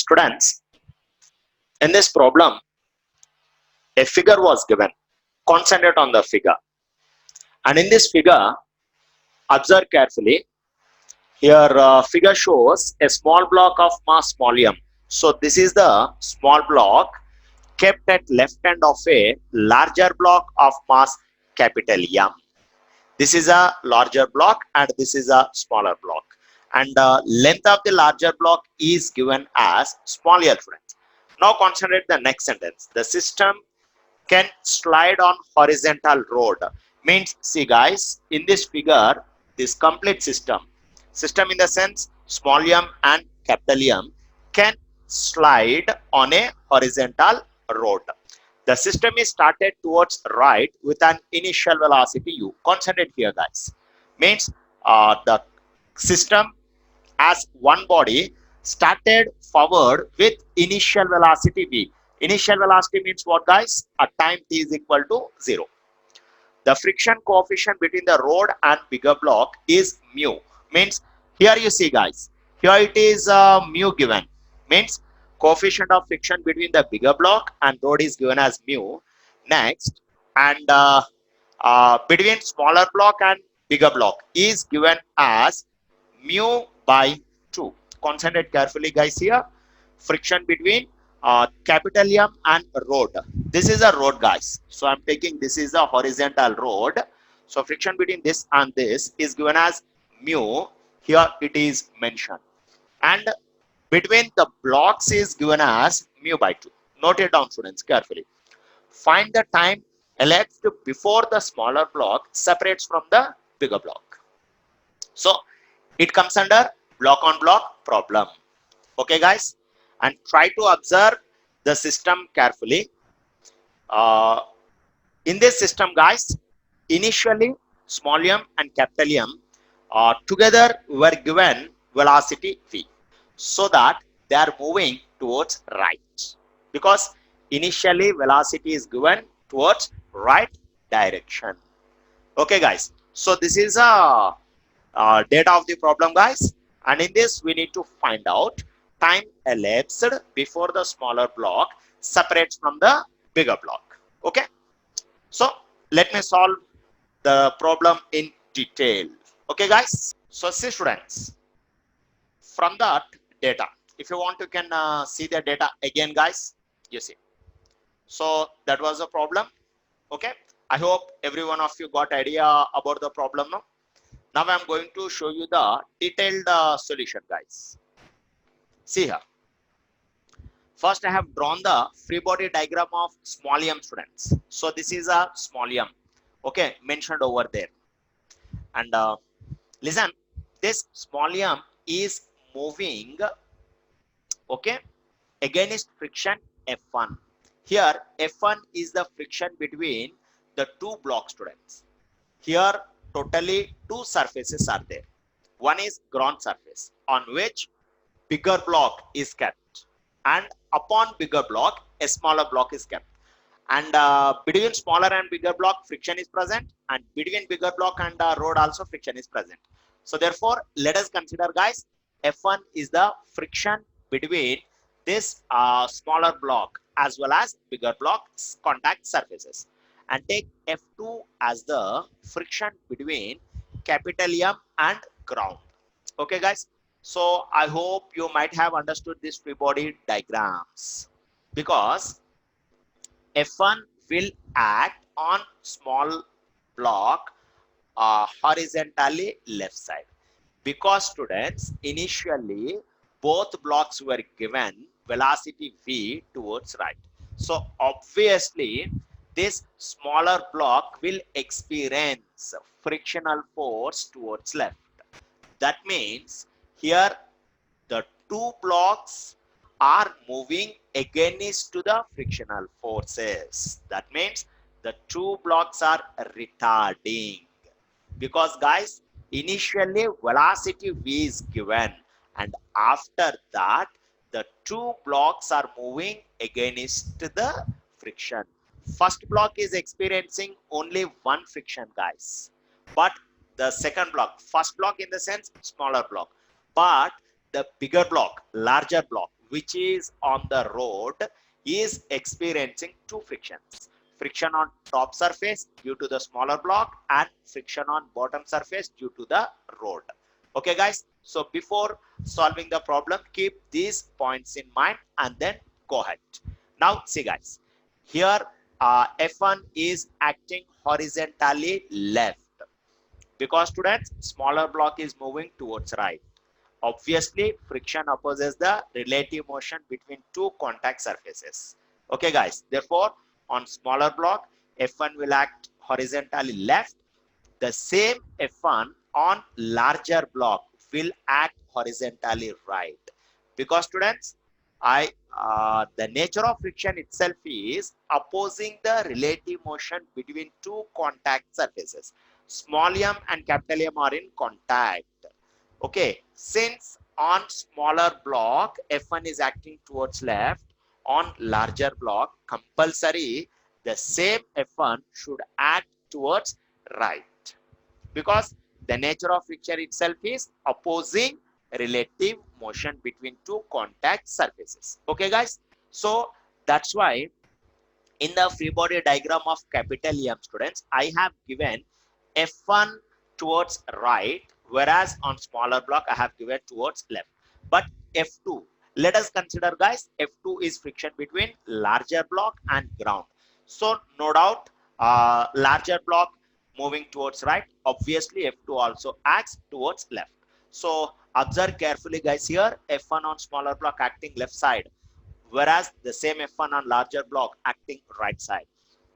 Students, in this problem, a figure was given. Concentrate on the figure. And in this figure, observe carefully. Here, figure shows a small block of mass small m. So this is the small block kept at left end of a larger block of mass capital M. This is a larger block and this is a smaller block. And the length of the larger block is given as small l, friends. Now concentrate the next sentence. The system can slide on horizontal road. Means, see guys, in this figure, this complete system in the sense small m and capital M, can slide on a horizontal road. The system is started towards right with an initial velocity u. Concentrate here guys. Means the system as one body started forward with initial velocity v. Initial velocity means what guys? At time t is equal to 0. The friction coefficient between the road and bigger block is mu. Means here you see guys, here it is mu given. Means coefficient of friction between the bigger block and road is given as mu. Next, and between smaller block and bigger block is given as mu by 2. Concentrate carefully guys here. Friction between capital M and road. This is a road guys. So I'm taking this is a horizontal road. So friction between this and this is given as mu. Here it is mentioned. And between the blocks is given as mu by 2. Note it down students carefully. Find the time elapsed before the smaller block separates from the bigger block. So it comes under block on block problem. Okay guys, and try to observe the system carefully. In this system guys, initially small m and capital M together were given velocity v, so that they are moving towards right, because initially velocity is given towards right direction. Okay guys, so this is a data of the problem guys, and in this we need to find out time elapsed before the smaller block separates from the bigger block. Okay, so let me solve the problem in detail. Okay guys, so see students, from that data, if you want you can see the data again guys. You see, so that was the problem. Okay, I hope every one of you got idea about the problem now. Now I'm going to show you the detailed solution guys. See here. First I have drawn the free body diagram of small m students. So this is a small m, okay, mentioned over there. And listen, this small m is moving, okay, against friction F1. Here F1 is the friction between the two block students. Here totally two surfaces are there. One is ground surface on which bigger block is kept, and upon bigger block a smaller block is kept, and between smaller and bigger block friction is present, and between bigger block and road also friction is present. So therefore let us consider guys, F1 is the friction between this smaller block as well as bigger block contact surfaces, and take F2 as the friction between capital M and ground. Okay guys, so I hope you might have understood these free body diagrams, because F1 will act on small block horizontally left side, because students initially both blocks were given velocity v towards right. So obviously this smaller block will experience frictional force towards left. That means here the two blocks are moving against to the frictional forces. That means the two blocks are retarding, because guys initially velocity v is given, and after that the two blocks are moving against the friction. First block is experiencing only one friction guys, but the second block, first block in the sense smaller block, but the bigger block, larger block which is on the road is experiencing two frictions. Friction on top surface due to the smaller block and friction on bottom surface due to the road. Okay guys, so before solving the problem, keep these points in mind and then go ahead. Now see guys, here F1 is acting horizontally left because students smaller block is moving towards right. Obviously, friction opposes the relative motion between two contact surfaces. Okay, guys. Therefore, on smaller block, F1 will act horizontally left. The same F1 on larger block will act horizontally right. Because students, the nature of friction itself is opposing the relative motion between two contact surfaces. Small m and capital M are in contact. Okay, since on smaller block F1 is acting towards left, on larger block compulsory the same F1 should act towards right, because the nature of friction itself is opposing relative motion between two contact surfaces. Okay guys, so that's why in the free body diagram of capital M, students, I have given F1 towards right, whereas on smaller block I have given towards left. But F2, let us consider guys, F2 is friction between larger block and ground. So no doubt, larger block moving towards right, obviously F2 also acts towards left. So observe carefully guys, here F1 on smaller block acting left side, whereas the same F1 on larger block acting right side.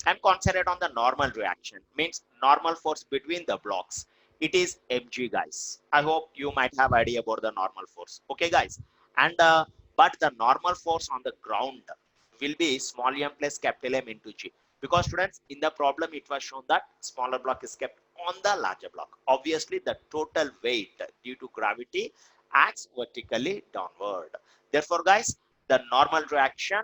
And concentrate on the normal reaction, means normal force between the blocks. It is mg guys. I hope you might have idea about the normal force. Okay guys, and but the normal force on the ground will be small m plus capital M into g, because students in the problem it was shown that smaller block is kept on the larger block. Obviously the total weight due to gravity acts vertically downward. Therefore guys, the normal reaction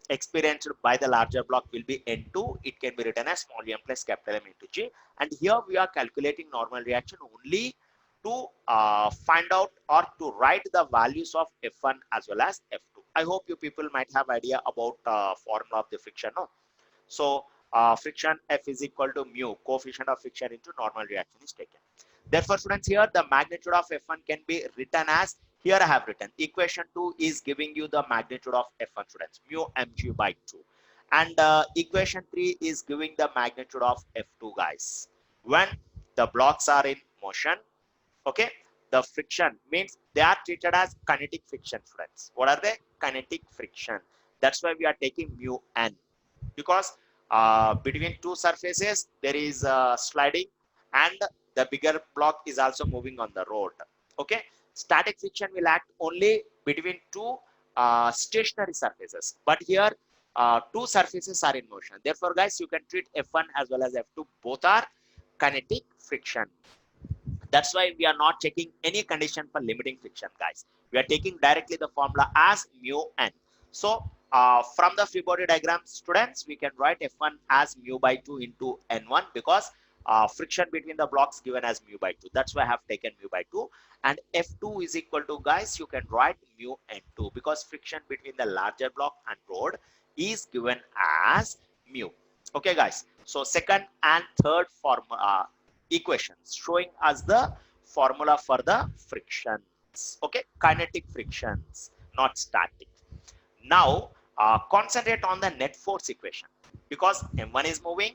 experienced by the larger block will be N2. It can be written as small m plus capital M into G. And here we are calculating normal reaction only to find out or to write the values of F1 as well as F2. I hope you people might have idea about formula of the friction. No? So friction F is equal to mu, coefficient of friction into normal reaction is taken. Therefore, students, here the magnitude of F1 can be written as, here I have written, equation 2 is giving you the magnitude of F1, students, mu mg by 2. And equation 3 is giving the magnitude of F2, guys. When the blocks are in motion, okay, the friction means they are treated as kinetic friction, friends. What are they? Kinetic friction. That's why we are taking mu n, because between two surfaces there is sliding and the bigger block is also moving on the road. Okay, static friction will act only between two stationary surfaces, but here two surfaces are in motion. Therefore guys, you can treat F1 as well as F2, both are kinetic friction. That's why we are not checking any condition for limiting friction, guys. We are taking directly the formula as mu n. So from the free body diagram, students, we can write F1 as mu by 2 into N1, because friction between the blocks given as mu by 2. That's why I have taken mu by 2. And F2 is equal to, guys, you can write mu N2, because friction between the larger block and road is given as mu. Okay, guys. So second and third formula equations showing us the formula for the frictions. Okay, kinetic frictions, not static. Now concentrate on the net force equation, because M1 is moving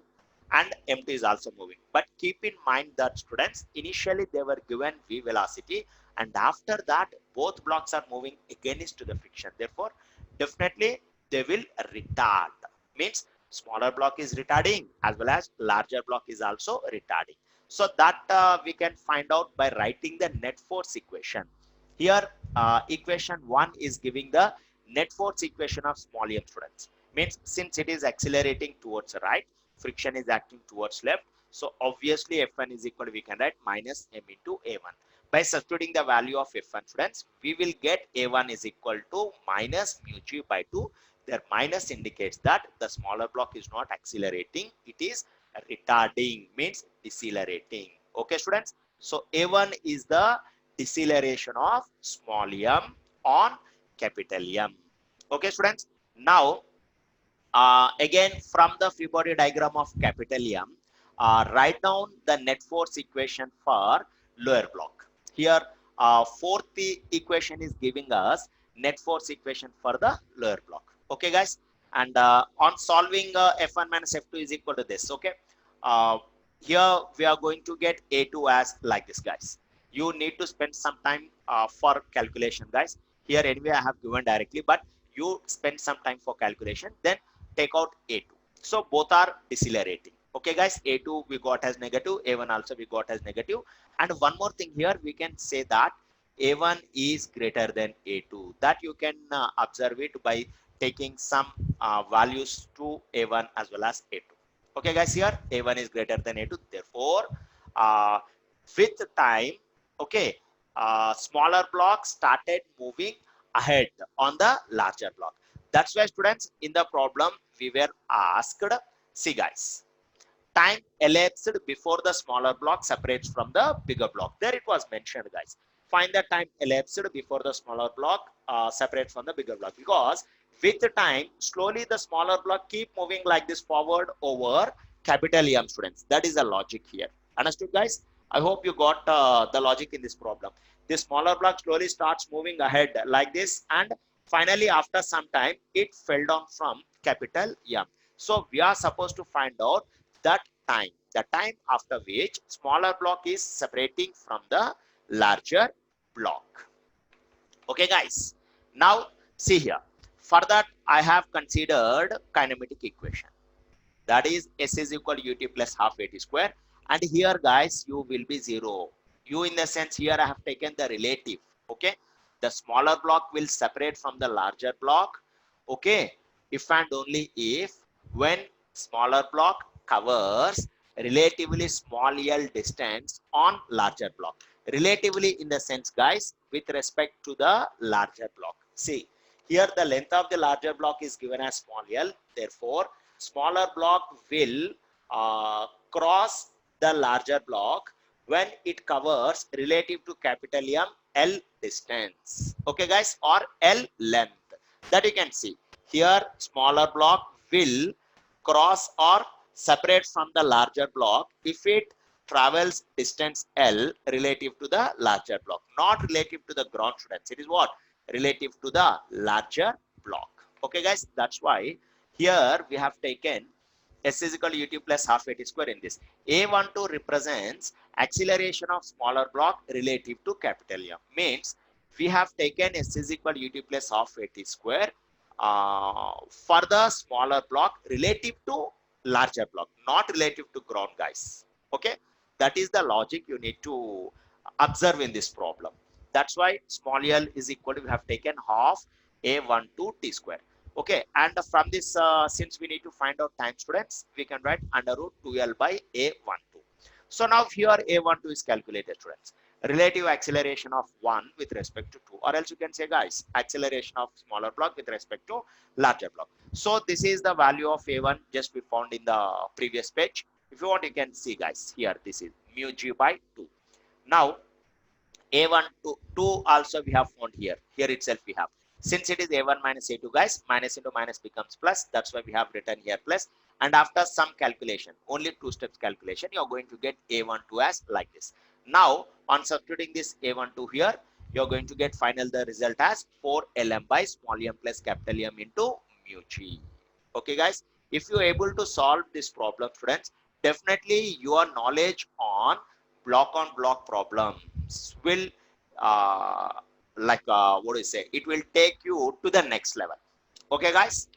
and M2 is also moving. But keep in mind that, students, initially they were given v velocity, and after that both blocks are moving against to the friction. Therefore, definitely they will retard. Means smaller block is retarding as well as larger block is also retarding. So that we can find out by writing the net force equation. Here equation 1 is giving the net force equation of small m, students. Means since it is accelerating towards right, friction is acting towards left. So obviously F1 is equal to, we can write minus m into A1. By substituting the value of F1, students, we will get A1 is equal to minus mu g by 2. Their minus indicates that the smaller block is not accelerating, it is retarding, means decelerating. Okay, students. So A1 is the deceleration of small m on capital M. Okay, students. Now, again, from the free body diagram of capital M, write down the net force equation for lower block. Here, fourth equation is giving us net force equation for the lower block. Okay, guys. And on solving F1 minus F2 is equal to this. Okay. Uh, Here we are going to get A2 as like this, guys. You need to spend some time for calculation, guys. Here anyway I have given directly, but you spend some time for calculation. Then take out A2. So both are decelerating. Okay, guys, A2 we got as negative, A1 also we got as negative. And one more thing here, we can say that A1 is greater than A2. That you can observe it by taking some values to A1 as well as A2. Okay, guys, here A1 is greater than A2. Therefore, uh, with time, okay, smaller block started moving ahead on the larger block. That's why, students, in the problem we were asked, see guys, time elapsed before the smaller block separates from the bigger block. There it was mentioned, guys. Find the time elapsed before the smaller block separates from the bigger block, because with the time, slowly the smaller block keep moving like this forward over capital M, students. That is the logic here. Understood, guys? I hope you got the logic in this problem. The smaller block slowly starts moving ahead like this, and finally after some time it fell down from capital M. So we are supposed to find out that time, the time after which smaller block is separating from the larger block. Okay, guys. Now see here. For that, I have considered kinematic equation. That is S is equal to ut plus half at square. And here, guys, u will be 0. U in the sense here I have taken the relative. Okay. The smaller block will separate from the larger block. Okay. If and only if when smaller block covers relatively small L distance on larger block. Relatively in the sense, guys, with respect to the larger block. See, here the length of the larger block is given as small L. Therefore, smaller block will cross the larger block when it covers relative to capital M L distance. Okay, guys, or L length. That you can see. Here, smaller block will cross or separate from the larger block if it travels distance L relative to the larger block, not relative to the ground, students. It is what? Relative to the larger block. Okay, guys, that's why here we have taken S is equal to ut plus half at square in this. A12 represents acceleration of smaller block relative to capital M. Means we have taken S is equal to ut plus half at square for the smaller block relative to larger block, not relative to ground, guys. Okay, that is the logic you need to observe in this problem. That's why small l is equal to, we have taken half a12 t square. Okay, and from this, since we need to find out time, students, we can write under root 2l by a12. So now here a12 is calculated, students. Relative acceleration of 1 with respect to 2, or else you can say, guys, acceleration of smaller block with respect to larger block. So this is the value of a1 just we found in the previous page. If you want, you can see, guys, here this is mu g by 2. Now a1 to 2 also we have found here. Here itself we have. Since it is a1 minus a2, guys, minus into minus becomes plus. That's why we have written here plus. And after some calculation, only 2 steps calculation, you are going to get a12 as like this. Now, on substituting this a12 here, you are going to get final the result as 4lm by small m plus capital M into mu g. Okay, guys, if you are able to solve this problem, students, definitely your knowledge on block problems will what do you say, it will take you to the next level. Okay, guys,